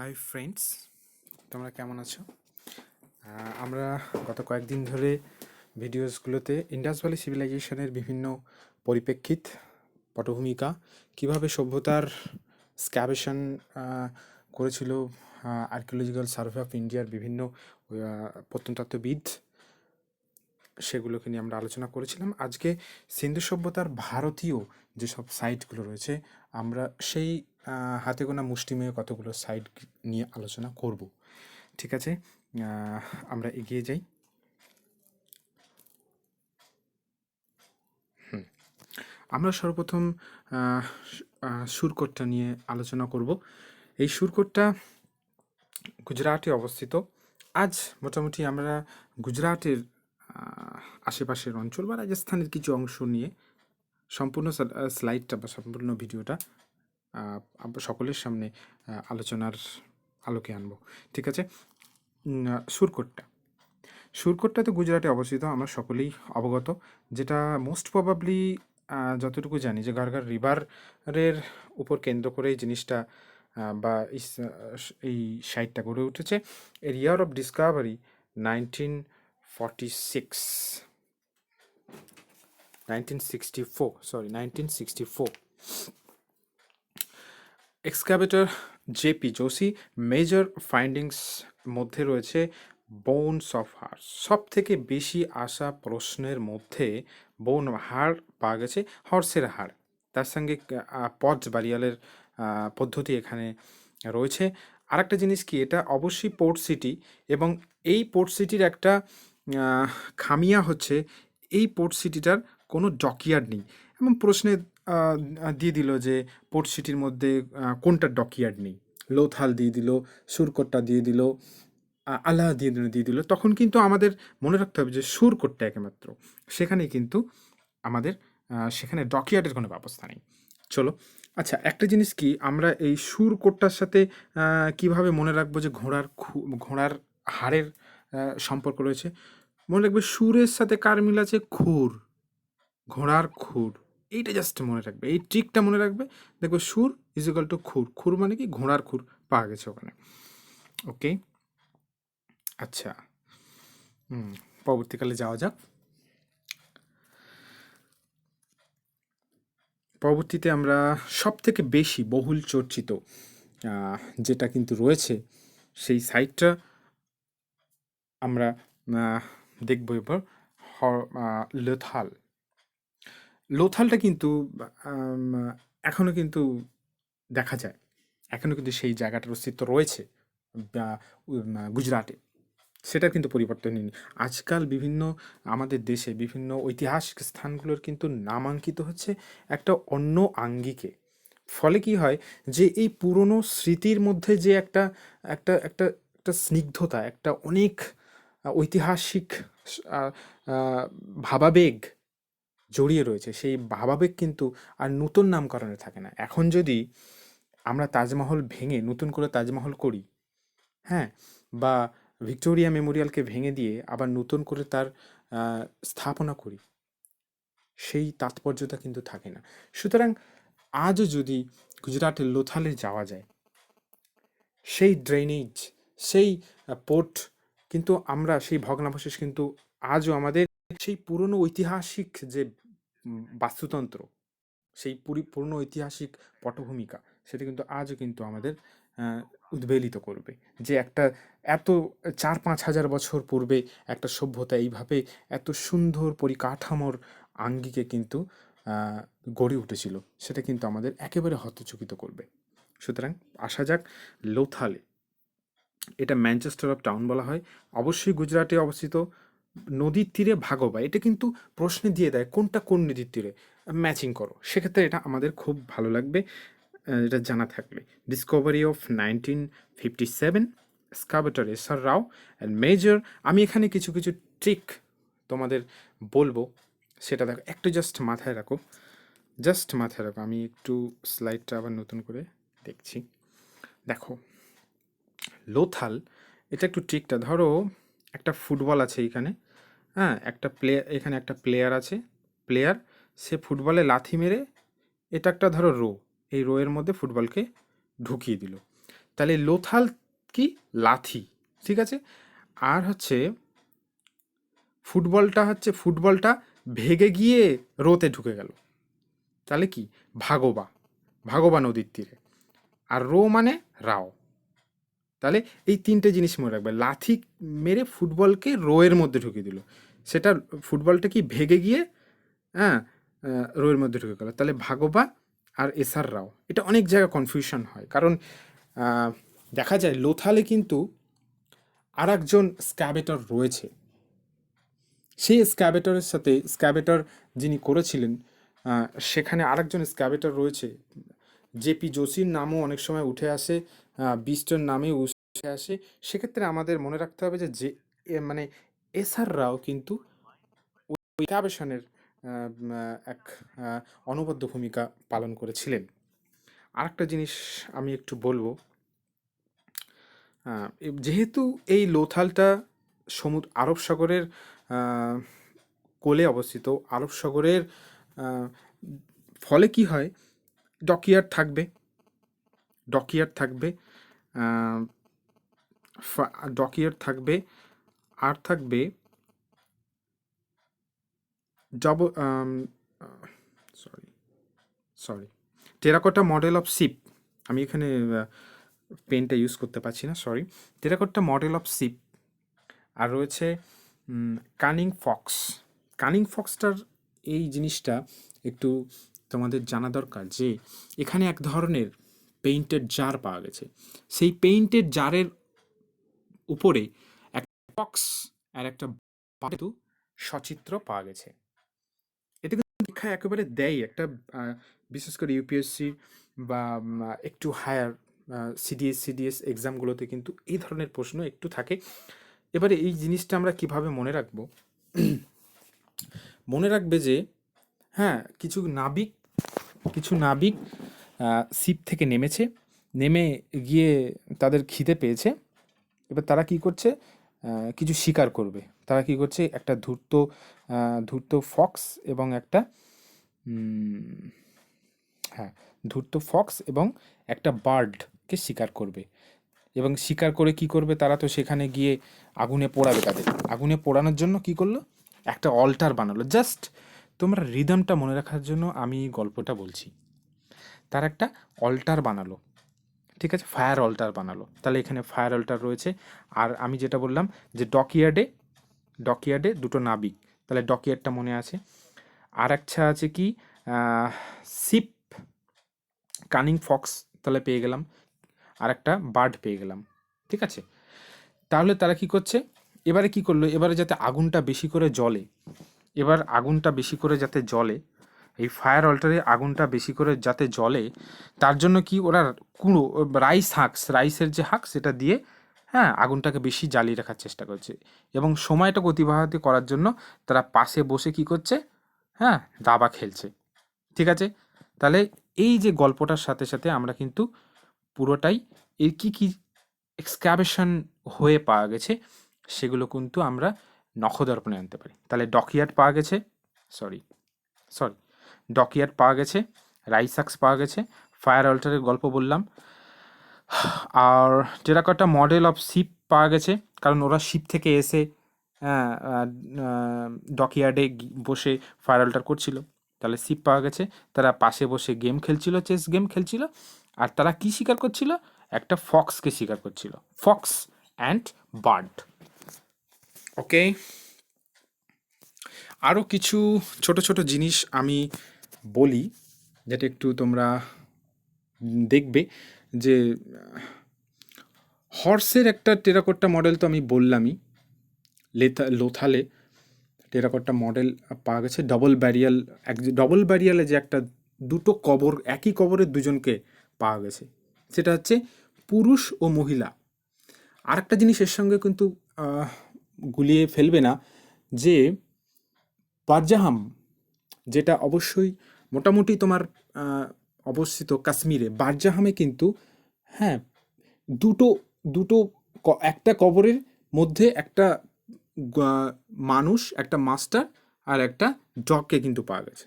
Hi friends, তোমরা কেমন আছো? আমরা গত কয়েকদিন ধরে ভিডিওসগুলোতে ইন্ডাস ভ্যালি সিভিলাইজেশনের বিভিন্ন পরিপ্রেক্ষিত, পটভূমিকা, কিভাবে সভ্যতার স্ক্যাভেশন করেছিল আর্কিওলজিক্যাল সার্ভে অফ ইন্ডিয়ার বিভিন্ন প্রত্নতত্ত্ববিদ, সেগুলোকে নিয়ে আমরা আলোচনা করেছিলাম। আজকে সিন্ধু সভ্যতার ভারতীয় যেসব সাইটগুলো রয়েছে, আমরা সেই হাতে গোনা মুষ্টিমেয় কতগুলো সাইট নিয়ে আলোচনা করব। ঠিক আছে, আমরা এগিয়ে যাই। আমরা সর্বপ্রথম সুরকোটটা নিয়ে আলোচনা করব। এই সুরকোটটা গুজরাটে অবস্থিত। আজ মোটামুটি আমরা গুজরাটের আশেপাশের অঞ্চল বা রাজস্থানের কিছু অংশ নিয়ে সম্পূর্ণ স্লাইডটা বা সম্পূর্ণ ভিডিওটা সকলের সামনে আলোচনার আলোকে আনবো। ঠিক আছে, সুরকোটটা তো গুজরাটে অবস্থিত, আমরা সকলেই অবগত। যেটা মোস্ট প্রবাবলি যতটুকু জানি যে গার্গার রিভারের উপর কেন্দ্র করে এই জিনিসটা বা এই সাইটটা গড়ে উঠেছে। এর year of Discovery 1964 excavator JP Joshi major findings মধ্যে রয়েছে বোনস অফ হাড়। সব থেকে বেশি আসা প্রশ্নের মধ্যে বোন হাড় পাওয়া গেছে, হর্সের হাড়। তার সঙ্গে পজ বারিয়ালের পদ্ধতি এখানে রয়েছে। আরেকটা জিনিস কি, এটা অবশ্যই পোর্ট সিটি, এবং এই পোর্ট সিটির একটা খামিয়া হচ্ছে এই পোর্ট সিটিটার কোনো ডকইয়ার্ড নেই। এবং প্রশ্নে দিয়ে দিল যে পোর্ট সিটির মধ্যে কোনটার ডকইয়ার্ড নেই, লোথাল দিয়ে দিল, সুরকোটটা দিয়ে দিল, আল্লাহ দিয়ে দিল। তখন কিন্তু আমাদের মনে রাখতে হবে যে সুরকোটটা একমাত্র, সেখানে কিন্তু আমাদের সেখানে ডকইয়ার্ডের কোনো ব্যবস্থা নেই। চলো, আচ্ছা, একটা জিনিস কি, আমরা এই সুরকোটটার সাথে কিভাবে মনে রাখবো যে ঘোড়ার হাড়ের সম্পর্ক রয়েছে? মনে রাখবে সুরের সাথে কার মিল আছে? খুর, ঘোড়ার খুর। এইটা জাস্ট মনে রাখবে, এই ট্রিকটা মনে রাখবে। দেখবে সুর ইজ ইকাল টু খুর। খুর মানে কি? ঘোড়ার খুর পাওয়া গেছে ওখানে। ওকে, আচ্ছা, পরবর্তীকালে যাওয়া যাক। পরবর্তীতে আমরা সব থেকে বেশি বহুল চর্চিত যেটা কিন্তু রয়েছে, সেই সাইটটা আমরা দেখব এবার। লোথাল। লোথালটা কিন্তু এখনও কিন্তু দেখা যায়, এখনও কিন্তু সেই জায়গাটার অস্তিত্ব রয়েছে গুজরাটে। সেটা কিন্তু পরিবর্তন হয়নি। আজকাল বিভিন্ন আমাদের দেশে বিভিন্ন ঐতিহাসিক স্থানগুলোর কিন্তু নামাঙ্কিত হচ্ছে একটা অন্য আঙ্গিকে। ফলে কি হয় যে এই পুরনো স্মৃতির মধ্যে যে একটা একটা একটা একটা স্নিগ্ধতা, একটা অনেক ঐতিহাসিক ভাবাবেগ জড়িয়ে রয়েছে, সেই ভাবাবেগ কিন্তু আর নতুন নামকরণে থাকে না। এখন যদি আমরা তাজমহল ভেঙে নতুন করে তাজমহল করি, হ্যাঁ, বা ভিক্টোরিয়া মেমোরিয়ালকে ভেঙে দিয়ে আবার নতুন করে তার স্থাপনা করি, সেই তাৎপর্যতা কিন্তু থাকে না। সুতরাং আজও যদি গুজরাটের লোথালে যাওয়া যায়, সেই ড্রেনেজ, সেই পোর্ট, কিন্তু আমরা সেই ভগ্নাবশেষ কিন্তু আজও আমাদের সেই পুরনো ঐতিহাসিক যে বাস্তুতন্ত্র, সেই পুরনো ঐতিহাসিক পটভূমিকা, সেটা কিন্তু আজও কিন্তু আমাদের উদ্বেলিত করবে যে একটা এত 4-5 হাজার বছর পূর্বে একটা সভ্যতা এইভাবে এত সুন্দর পরিকাঠামোর আঙ্গিকে কিন্তু গড়ে উঠেছিল, সেটা কিন্তু আমাদের একেবারে হতচকিত করবে। সুতরাং আসা যাক লোথালে। এটা ম্যানচেস্টার অফ টাউন বলা হয়, অবশ্যই গুজরাটে অবস্থিত। নদীর তীরে ভাগবা, এটা কিন্তু প্রশ্নে দিয়ে দেয় কোনটা কোন নদীর তীরে, ম্যাচিং করো। সেক্ষেত্রে এটা আমাদের খুব ভালো লাগবে এটা জানা থাকলে। Discovery of 1957, excavator S R Rao and major. আমি এখানে কিছু কিছু ট্রিক তোমাদের বলবো, সেটা দেখো, একটু জাস্ট মাথায় রাখো, আমি একটু স্লাইডটা আবার নতুন করে দেখছি। দেখো, লোথাল, এটা একটু ট্রিকটা ধরো, একটা ফুটবল আছে এখানে, হ্যাঁ, এখানে একটা প্লেয়ার আছে, সে ফুটবলে লাথি মেরে, এটা একটা ধরো রো, এই রোয়ের মধ্যে ফুটবলকে ঢুকিয়ে দিল। তাহলে লোথাল কি? লাথি, ঠিক আছে। আর হচ্ছে ফুটবলটা ভেগে গিয়ে রোতে ঢুকে গেল, তাহলে কি? ভাগোবা, ভাগোবা নদীর তীরে। আর রো মানে রাও। তাহলে এই তিনটে জিনিস মনে রাখবে। লাথি মেরে ফুটবলকে রোয়ের মধ্যে ঢুকিয়ে দিল, সেটা ফুটবলটা কি ভেগে গিয়ে, হ্যাঁ, রোয়ের মধ্যে ঢুকে গেল। তাহলে ভাগোবা আর এসআর রাও, এটা অনেক জায়গায় কনফিউশন হয়, কারণ দেখা যায় লোথালে কিন্তু আর একজন স্ক্যাবেটর রয়েছে। সেই স্ক্যাবেটর যিনি করেছিলেন, সেখানে আরেকজন স্ক্যাবেটর রয়েছে। জেপি যোশীর নামও অনেক সময় উঠে আসে, বিস্টন নামে উঠে আসে। সেক্ষেত্রে আমাদের মনে রাখতে হবে যে মানে এসআর রাও কিন্তু ওই স্ক্যাবেশনের এক অনবদ্য ভূমিকা পালন করেছিলেন। আরেকটা জিনিস আমি একটু বলবো, যেহেতু এই লোথালটা আরব সাগরের কোলে অবস্থিত, আরব সাগরের ফলে কি হয়, ডকইয়ার্ড থাকবে, ডকইয়ার্ড থাকবে, ডকইয়ার্ড থাকবে, আর থাকবে sorry sorry terracotta model of ship. আমি এখানে পেনটা ইউজ করতে পারছি না, sorry. Terracotta model of ship. আর রয়েছে কানিং ফক্স। কানিং ফক্সটার এই জিনিসটা একটু তোমাদের জানা দরকার, যে এখানে এক ধরনের পেইন্টেড জার পাওয়া গেছে। সেই পেইন্টেড জারের উপরে একটা ফক্স আর একটা কিন্তু সচিত্র পাওয়া গেছে। এটা কিন্তু পরীক্ষায় একেবারে দেয় একটা, বিশেষ করে ইউপিএসসি বা একটু হায়ার সিডিএস এক্সামগুলোতে কিন্তু এই ধরনের প্রশ্ন একটু থাকে। এবারে এই জিনিসটা আমরা কিভাবে মনে রাখবো? মনে রাখবে যে, হ্যাঁ, কিছু নাবিক শিপ থেকে নেমে গিয়ে তাদের খিদে পেয়েছে। এবার তারা কি করছে? কিছু শিকার করবে। তারা কি করছে? একটা ধূর্ত ফক্স এবং একটা ধূর্ত ফক্স এবং একটা বার্ডকে শিকার করবে। এবং শিকার করে কি করবে? তারা তো সেখানে গিয়ে আগুনে পোড়াবে তাদের। আগুনে পোড়ানোর জন্য কি করলো? একটা অল্টার বানালো। জাস্ট তোমরা রিদমটা মনে রাখার জন্য আমি গল্পটা বলছি। তারা একটা অল্টার বানালো, ঠিক আছে, ফায়ার অল্টার বানালো। তাহলে এখানে ফায়ার অল্টার রয়েছে। আর আমি যেটা বললাম যে ডকইয়ার্ডে দুটো নাবিক, তাহলে ডকইয়ার্ডটা মনে আছে। আর একটা আছে কি, শিপ, কানিং ফক্স, তাহলে পেয়ে গেলাম। আর একটা বার্ড পেয়ে গেলাম, ঠিক আছে। তাহলে তারা কি করছে? এবারে কি করলো? এবারে যাতে আগুনটা বেশি করে জ্বলে, যাতে জ্বলে, এই ফায়ার অল্টারে আগুনটা বেশি করে যাতে জ্বলে, তার জন্য কি ওরা কুঁড়ো, রাইসের যে হাঁক সেটা দিয়ে, হ্যাঁ, আগুনটাকে বেশি জ্বালিয়ে রাখার চেষ্টা করছে। এবং সময়টাকে অতিবাহিত করার জন্য তারা পাশে বসে কি করছে? হ্যাঁ, দাবা খেলছে, ঠিক আছে। তাহলে এই যে গল্পটার সাথে সাথে আমরা কিন্তু পুরোটাই এর কি এক্সক্যাভেশন হয়ে পাওয়া গেছে সেগুলো কিন্তু আমরা নখদর্পণে আনতে পারি। তাহলে ডকইয়ার্ড পাওয়া গেছে, সরি ডকইয়ার্ড পাওয়া গেছে, রাইসাক্স পাওয়া গেছে, ফায়ার অল্টারের গল্প বললাম, আর টেরাকোটা মডেল অফ শিপ পাওয়া গেছে, কারণ ওরা শিপ থেকে এসে ডকইয়ার্ডে বসে ফায়ার অল্টার করছিল। তাহলে শিপ পাওয়া গেছে, তারা পাশে বসে গেম খেলছিল, চেস গেম খেলছিল। আর তারা কি শিকার করছিল? একটা ফক্সকে শিকার করছিল, ফক্স অ্যান্ড বার্ড। ওকে, আরও কিছু ছোট ছোট জিনিস আমি বলি, যেটা একটু তোমরা দেখবে যে হর্সের একটা টেরাকোটা মডেল তো আমি বললামই, লোথালে টেরাকোটা মডেল পাওয়া গেছে। ডবল ব্যারিয়ালে যে একটা দুটো কবর, একই কবরের দুজনকে পাওয়া গেছে, সেটা হচ্ছে পুরুষ ও মহিলা। আরেকটা জিনিস এর সঙ্গে কিন্তু গুলিয়ে ফেলবে না, যে বারজাহাম, যেটা অবশ্যই মোটামুটি তোমার অবস্থিত কাশ্মীরে, বারজাহামে কিন্তু, হ্যাঁ, দুটো দুটো একটা কবরের মধ্যে একটা মানুষ, একটা মাস্টার আর একটা ডগকে কিন্তু পাওয়া গেছে।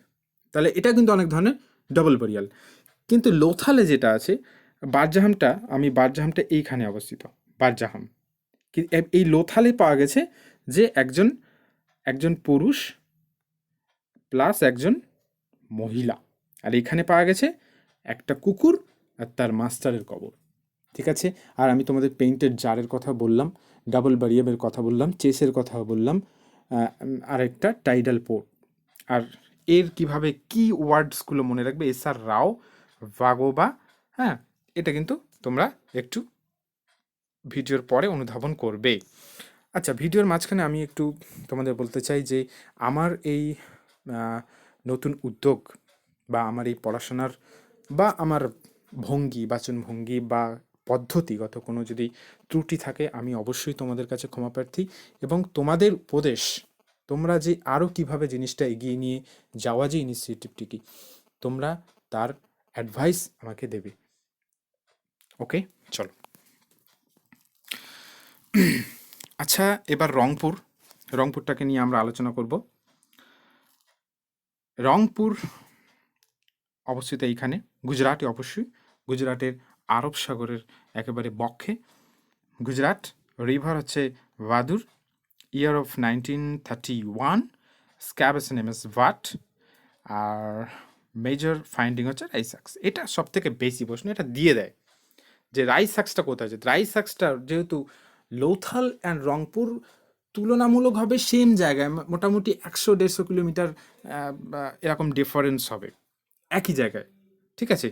তাহলে এটা কিন্তু অনেক ধরনের ডবল ব্যারিয়াল। কিন্তু লোথালে যেটা আছে, বারজাহামটা এইখানে অবস্থিত। বারজাহাম এই লোথালে পাওয়া গেছে যে একজন একজন পুরুষ প্লাস একজন মহিলা, আর এখানে পাওয়া গেছে একটা কুকুর আর তার মাস্টারের কবর। ঠিক আছে। আর আমি তোমাদের পেইন্টেড জারের কথা বললাম, ডাবল বারিয়েবের কথা বললাম, চেসের কথা বললাম, আর একটা টাইডাল পোর্ট। আর এর কিভাবে কি ওয়ার্ডসগুলো মনে রাখবে, এস আর রাও, ভাগোবা, হ্যাঁ, এটা কিন্তু তোমরা একটু ভিডিওর পরে অনুধাবন করবে। আচ্ছা, ভিডিওর মাঝখানে আমি একটু তোমাদের বলতে চাই যে আমার এই নতুন উদ্যোগ বা আমার এই পড়াশোনার বা আমার বাচনভঙ্গি বা পদ্ধতিগত কোনো যদি ত্রুটি থাকে, আমি অবশ্যই তোমাদের কাছে ক্ষমাপ্রার্থী। এবং তোমাদের উপদেশ, তোমরা যে আরও কিভাবে জিনিসটা এগিয়ে নিয়ে যাওয়া যে ইনিশিয়েটিভটি, তোমরা তার অ্যাডভাইস আমাকে দেবে। ওকে, চলো। আচ্ছা, এবার রংপুরটাকে নিয়ে আমরা আলোচনা করব। রংপুর অবস্থিত এইখানে, গুজরাটে অবশ্যই, গুজরাটের আরব সাগরের একেবারে বক্ষে। গুজরাট, রিভার হচ্ছে ভাদুর, ইয়ার অফ 1931, স্ক্যাবেস নেম এস ভাট, আর মেজর ফাইন্ডিং হচ্ছে রাইসাক্স। এটা সব থেকে বেশি প্রশ্ন, এটা দিয়ে দেয় যে রাইসাক্সটা কোথায় আছে। রাইসাক্সটা যেহেতু লোথাল অ্যান্ড রংপুর তুলনামূলকভাবে সেম জায়গায়, মোটামুটি 100-150 কিলোমিটার এরকম ডিফারেন্স হবে একই জায়গায়। ঠিক আছে,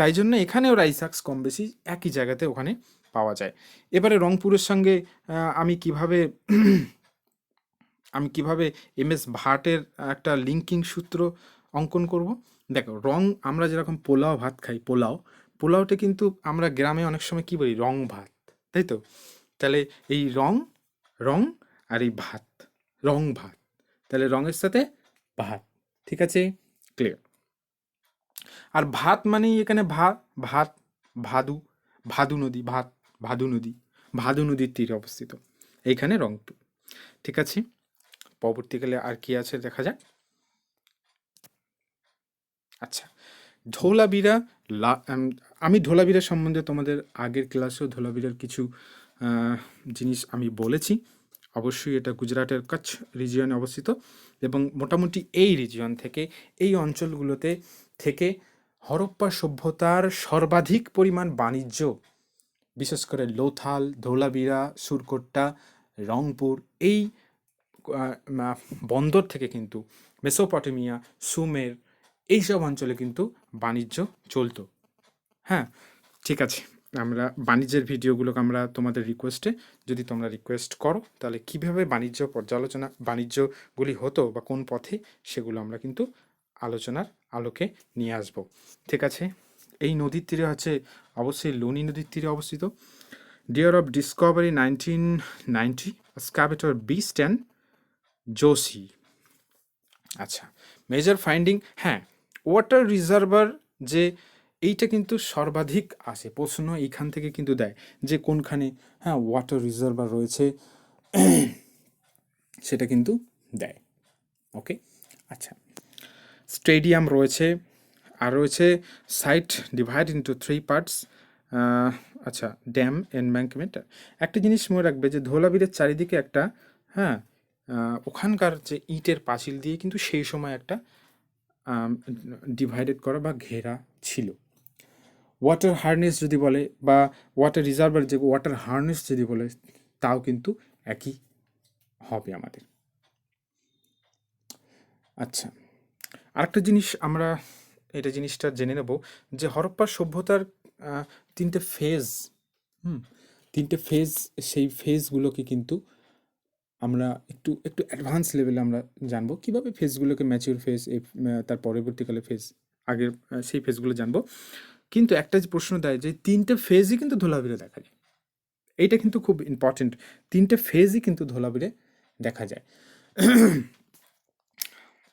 তাই জন্য এখানেও রাইসাক্স কম বেশি একই জায়গাতে ওখানে পাওয়া যায়। এবারে রংপুরের সঙ্গে আমি কিভাবে এম এস ভাটের একটা লিঙ্কিং সূত্র অঙ্কন করব। দেখো, আমরা যেরকম পোলাও ভাত খাই, পোলাওটা কিন্তু আমরা গ্রামে অনেক সময় কি বলি, রং ভাত, তাই তো? তাহলে এই রং আর এই ভাত, রং ভাত, তাহলে রঙের সাথে ভাত। ঠিক আছে, ক্লিয়ার। আর ভাত মানেই এখানে ভাত, ভাদু, ভাদু নদীর তীরে অবস্থিত এইখানে রংপুর। ঠিক আছে, পরবর্তীকালে আর কি আছে দেখা যাক। আচ্ছা, ধোলাবিরা, আমি ধোলাবিরা সম্বন্ধে তোমাদের আগের ক্লাসেও ধোলাবিরার কিছু জিনিস আমি বলেছি। অবশ্যই এটা গুজরাটের কচ্ছ রিজিয়নে অবস্থিত, এবং মোটামুটি এই রিজিয়ন থেকে, এই অঞ্চলগুলোতে থেকে হরপ্পা সভ্যতার সর্বাধিক পরিমাণ বাণিজ্য, বিশেষ করে লোথাল, ধোলাবিরা, সুরকোট্টা, রংপুর, এই বন্দর থেকে কিন্তু মেসোপটেমিয়া, সুমের, এইসব অঞ্চলে কিন্তু বাণিজ্য চলতো। হ্যাঁ, ঠিক আছে, আমরা বাণিজ্যের ভিডিওগুলোকে আমরা তোমাদের রিকোয়েস্টে, যদি তোমরা রিকোয়েস্ট করো, তাহলে কীভাবে বাণিজ্যগুলি হতো বা কোন পথে, সেগুলো আমরা কিন্তু আলোচনার আলোকে নিয়ে আসব। ঠিক আছে, এই নদীর তীরে হচ্ছে অবশ্যই লুনি নদীর তীরে অবস্থিত। Year of discovery 1990, excavator Bisht and Joshi. আচ্ছা, মেজর ফাইন্ডিং, হ্যাঁ, ওয়াটার রিজার্ভার, যে এইটা কিন্তু সর্বাধিক আসে প্রশ্ন এইখান থেকে কিন্তু দেয় যে কোনখানে ওয়াটার রিজার্ভার রয়েছে, সেটা কিন্তু দেয়। ওকে, আচ্ছা, স্টেডিয়াম রয়েছে, আর রয়েছে সাইট ডিভাইড ইন্টু 3 পার্টস। আচ্ছা, ড্যাম, এনব্যাঙ্কমেন্ট। একটা জিনিস মনে রাখবে যে ধোলাবিরের চারিদিকে একটা, ওখানকার যে ইটের পাঁচিল দিয়ে কিন্তু সেই সময় একটা ডিভাইডেড করা বা ঘেরা ছিল। ওয়াটার হারনেস যদি বলে, বা ওয়াটার রিজার্ভার যে ওয়াটার হারনেস যদি বলে, তাও কিন্তু একই হবে আমাদের। আচ্ছা, আরেকটা জিনিস আমরা জিনিসটা জেনে নেব যে হরপ্পা সভ্যতার 3টে ফেজ, সেই ফেজগুলোকে কিন্তু আমরা একটু অ্যাডভান্স লেভেলে আমরা জানবো, কীভাবে ফেজগুলোকে ম্যাচিউর ফেজ, তার পরবর্তীকালে ফেজ, আগের সেই ফেজগুলো জানবো। কিন্তু একটা যে প্রশ্ন দেয় যে 3টে ফেজই কিন্তু ধোলাবিরে দেখা যায়, এইটা কিন্তু খুব ইম্পর্টেন্ট। 3টে ফেজই কিন্তু ধোলাবিরে দেখা যায়।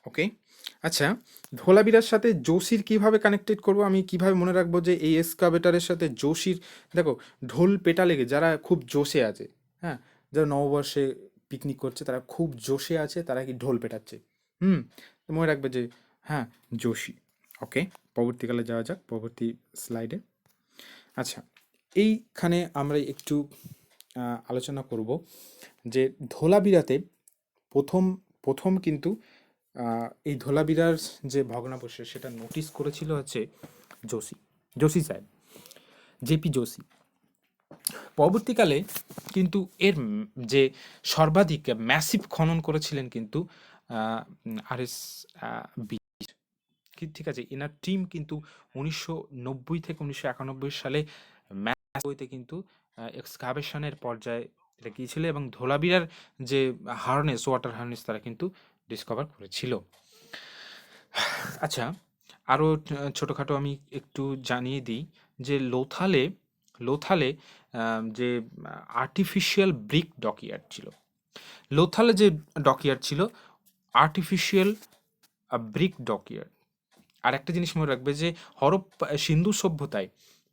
ওকে, আচ্ছা, ধোলাবিরার সাথে যোশীর কিভাবে কানেক্টেড করব, আমি কিভাবে মনে রাখবো যে এই এক্সকাভেটারের সাথে যোশীর, দেখো, ঢোল পেটা লেগে যারা খুব জোশে আছে, যারা নববর্ষে পিকনিক করছে, তারা খুব জোশে আছে, তারা কি ঢোল পেটাচ্ছে, মনে রাখবে যে যোশী। ওকে, পরবর্তীকালে যাওয়া যাক, পরবর্তী স্লাইডে। আচ্ছা, এইখানে আমরা একটু আলোচনা করব যে ধোলাবিরাতে প্রথম প্রথম কিন্তু এই ধোলাবিরার যে ভগ্নাবশেষ সেটা নোটিস করেছিল হচ্ছে যোশী, যোশী সাহেব, জেপি যোশী। পরবর্তীকালে কিন্তু এর যে সর্বাধিক ম্যাসিভ খনন করেছিলেন কিন্তু আর এস বি, ঠিক আছে, এনার টিম কিন্তু 1990 থেকে 1991 সালে ম্যাসতে কিন্তু এক্সকাভেশনের পর্যায়ে এটা গিয়েছিল এবং ধোলাবিরার যে হার্নেস, ওয়াটার হার্নেস তারা কিন্তু ডিসকভার করেছিল। আচ্ছা, আরও ছোটোখাটো আমি একটু জানিয়ে দিই যে লোথালে লোথালে যে আর্টিফিশিয়াল ব্রিক ডকইয়ার্ড ছিল, লোথালে যে ডকইয়ার্ড ছিল আর্টিফিশিয়াল ব্রিক ডকইয়ার্ড। আর একটা জিনিস মনে রাখবে যে সিন্ধু সভ্যতায়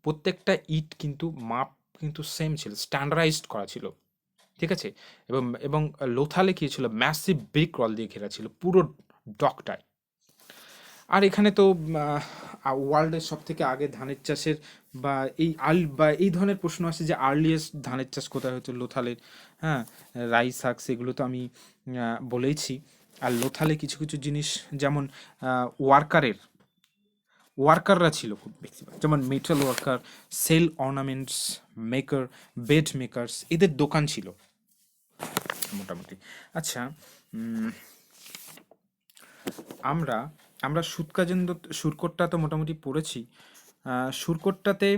প্রত্যেকটা ইট কিন্তু মাপ কিন্তু সেম ছিল, স্ট্যান্ডার্ডাইজড করা ছিল, ঠিক আছে। এবং এবং লোথালে কি ছিল, ম্যাসিভ ব্রিক রল দিয়ে ঘেরা ছিল পুরো ডকটায়। আর এখানে তো ওয়ার্ল্ডের সব থেকে আগে ধানের চাষের বা এই ধরনের প্রশ্ন আসে যে আর্লিয়েস্ট ধানের চাষ কোথায় হচ্ছে, লোথালের। হ্যাঁ, রাইস শাক সেগুলো তো আমি বলেইছি। আর লোথালে কিছু কিছু জিনিস যেমন ওয়ার্কারের ওয়ার্কাররা ছিল খুব বেশিরভাগ, যেমন metal worker, shell ornaments maker, bed makers, এদের দোকান ছিল মোটামুটি। আচ্ছা, আমরা আমরা সুরকাজেন্দ্র সুরকোটটা তো মোটামুটি পড়েছি। সুরকোটটাতে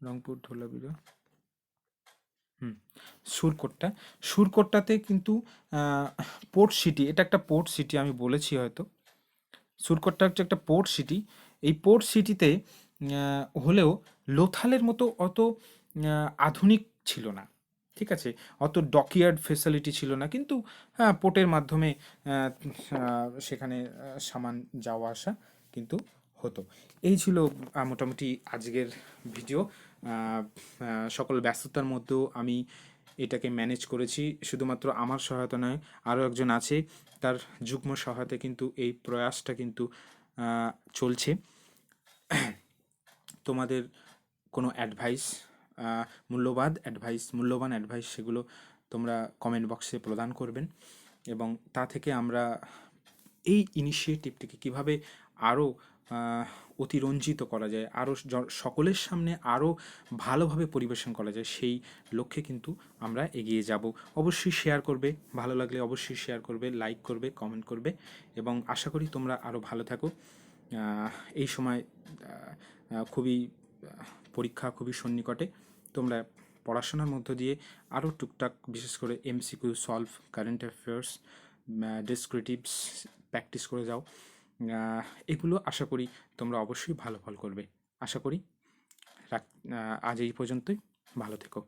রংপুর, ধোলাবিরা, সুরকোটটা সুরকোটটাতে কিন্তু পোর্ট সিটি, এটা একটা পোর্ট সিটি, আমি বলেছি হয়তো। সুরকোটটা হচ্ছে একটা পোর্ট সিটি। এই পোর্ট সিটিতে হলেও লোথালের মতো অত আধুনিক ছিল না, ঠিক আছে, অত ডকইয়ার্ড ফেসিলিটি ছিল না, কিন্তু হ্যাঁ পোর্টের মাধ্যমে সেখানে সামান যাওয়া আসা কিন্তু হতো। এই ছিল মোটামুটি আজকের ভিডিও। সকল ব্যস্ততার মধ্যেও আমি এটাকে ম্যানেজ করেছি, শুধুমাত্র আমার সহায়তা নয়, আরও একজন আছে, তার যুগ্ম সহায়তায় কিন্তু এই প্রয়াসটা কিন্তু চলছে। তোমাদের কোনো অ্যাডভাইস, মূল্যবান অ্যাডভাইস সেগুলো তোমরা কমেন্ট বক্সে প্রদান করবেন, এবং তা থেকে আমরা এই ইনিশিয়েটিভটিকে কীভাবে আরও অতিরঞ্জিত করা যায়, আরও সকলের সামনে আরও ভালোভাবে পরিবেশন করা যায়, সেই লক্ষ্যে কিন্তু আমরা এগিয়ে যাব। অবশ্যই শেয়ার করবে, ভালো লাগলে অবশ্যই শেয়ার করবে, লাইক করবে, কমেন্ট করবে, এবং আশা করি তোমরা আরও ভালো থাকো। এই সময় খুবই পরীক্ষা খুবই সন্নিকটে, তোমরা পড়াশোনার মধ্য দিয়ে আরও টুকটাক বিশেষ করে MCQ solve, current affairs, descriptives practice করে যাও। এগুলো আশা করি তোমরা অবশ্যই ভালো ফল করবে। আশা করি আজ এই পর্যন্তই, ভালো থেকো।